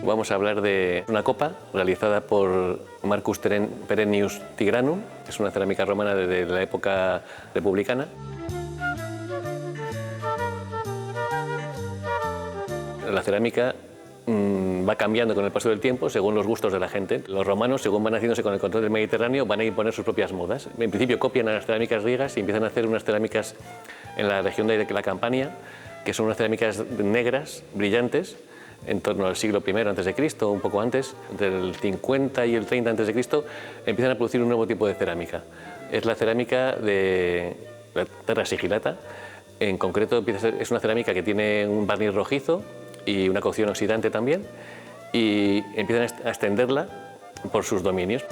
vamos a hablar de una copa realizada por Marcus Perennius Tigranum, que es una cerámica romana de la época republicana. La cerámica va cambiando con el paso del tiempo según los gustos de la gente. Los romanos, según van haciéndose con el control del Mediterráneo, van a imponer sus propias modas. En principio copian a las cerámicas griegas y empiezan a hacer unas cerámicas en la región de la Campania, que son unas cerámicas negras, brillantes, en torno al siglo I a.C., un poco antes, entre el 50 y el 30 a.C., empiezan a producir un nuevo tipo de cerámica. Es la cerámica de la terra sigillata. En concreto, es una cerámica que tiene un barniz rojizo y una cocción oxidante también, y empiezan a extenderla por sus dominios.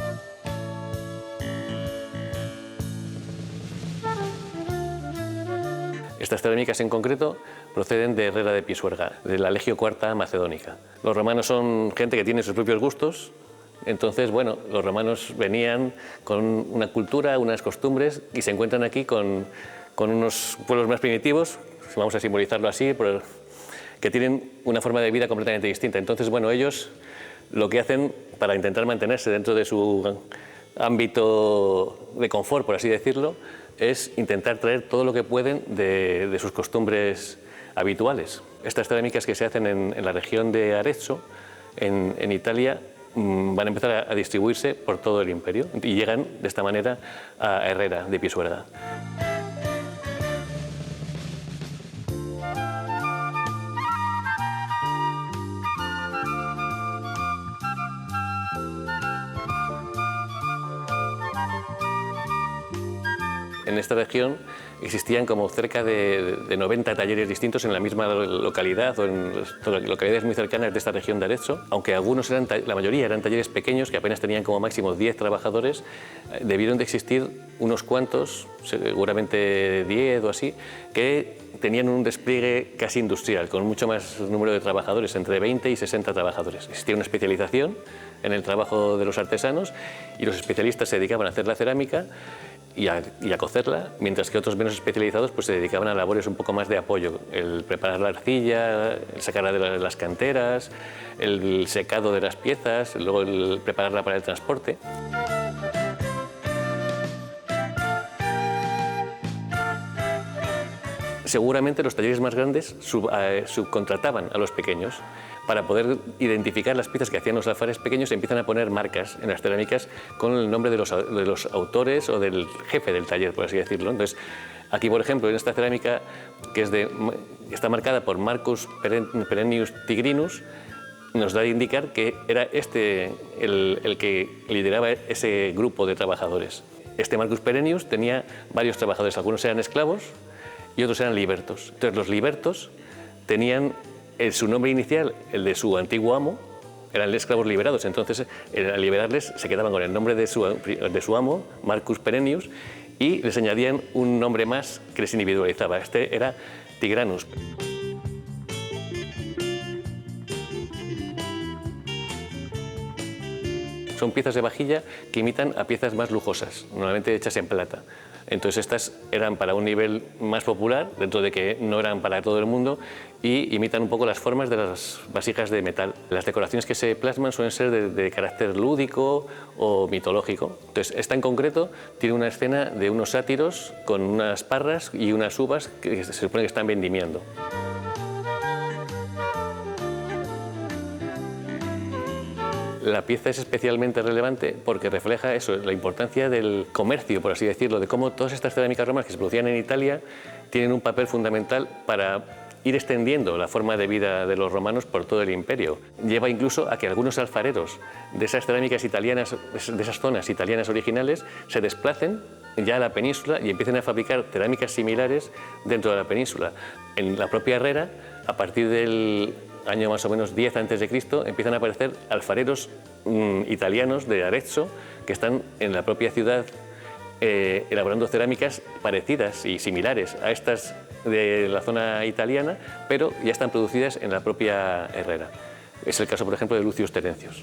Estas cerámicas en concreto proceden de Herrera de Pisuerga, de la Legio IV Macedónica. Los romanos son gente que tiene sus propios gustos, entonces, bueno, los romanos venían con una cultura, unas costumbres, y se encuentran aquí con unos pueblos más primitivos, vamos a simbolizarlo así, que tienen una forma de vida completamente distinta. Entonces, bueno, ellos lo que hacen para intentar mantenerse dentro de su ámbito de confort, por así decirlo, es intentar traer todo lo que pueden de sus costumbres habituales. Estas cerámicas que se hacen en la región de Arezzo, en Italia, van a empezar a distribuirse por todo el imperio y llegan de esta manera a Herrera de Pisuerga. En esta región existían como cerca de 90 talleres distintos en la misma localidad o en localidades muy cercanas de esta región de Arezzo, aunque algunos la mayoría eran talleres pequeños que apenas tenían como máximo 10 trabajadores, debieron de existir unos cuantos, seguramente 10 o así, que tenían un despliegue casi industrial, con mucho más número de trabajadores, entre 20 y 60 trabajadores. Existía una especialización en el trabajo de los artesanos y los especialistas se dedicaban a hacer la cerámica y a cocerla, mientras que otros menos especializados pues, se dedicaban a labores un poco más de apoyo, el preparar la arcilla, el sacarla de las canteras, el secado de las piezas, luego el prepararla para el transporte. Seguramente los talleres más grandes subcontrataban a los pequeños. Para poder identificar las piezas que hacían los alfares pequeños, empiezan a poner marcas en las cerámicas con el nombre de los autores o del jefe del taller, por así decirlo. Entonces, aquí, por ejemplo, en esta cerámica que está marcada por Marcus Perennius Tigrinus, nos da a indicar que era el que lideraba ese grupo de trabajadores. Este Marcus Perennius tenía varios trabajadores, algunos eran esclavos y otros eran libertos. Entonces, los libertos tenían su nombre inicial, el de su antiguo amo, eran esclavos liberados, entonces al liberarles se quedaban con el nombre de su amo, Marcus Perennius, y les añadían un nombre más que les individualizaba. Este era Tigranus. Son piezas de vajilla que imitan a piezas más lujosas, normalmente hechas en plata. Entonces estas eran para un nivel más popular, dentro de que no eran para todo el mundo, y imitan un poco las formas de las vasijas de metal. Las decoraciones que se plasman suelen ser de carácter lúdico o mitológico. Entonces esta en concreto tiene una escena de unos sátiros con unas parras y unas uvas que se supone que están vendimiando. La pieza es especialmente relevante porque refleja eso, la importancia del comercio, por así decirlo, de cómo todas estas cerámicas romanas que se producían en Italia tienen un papel fundamental para ir extendiendo la forma de vida de los romanos por todo el imperio. Lleva incluso a que algunos alfareros de esas cerámicas italianas, de esas zonas italianas originales, se desplacen ya a la península y empiecen a fabricar cerámicas similares dentro de la península. En la propia Herrera, a partir del año más o menos 10 a.C., empiezan a aparecer alfareros italianos de Arezzo que están en la propia ciudad elaborando cerámicas parecidas y similares a estas de la zona italiana, pero ya están producidas en la propia Herrera. Es el caso, por ejemplo, de Lucius Terentius.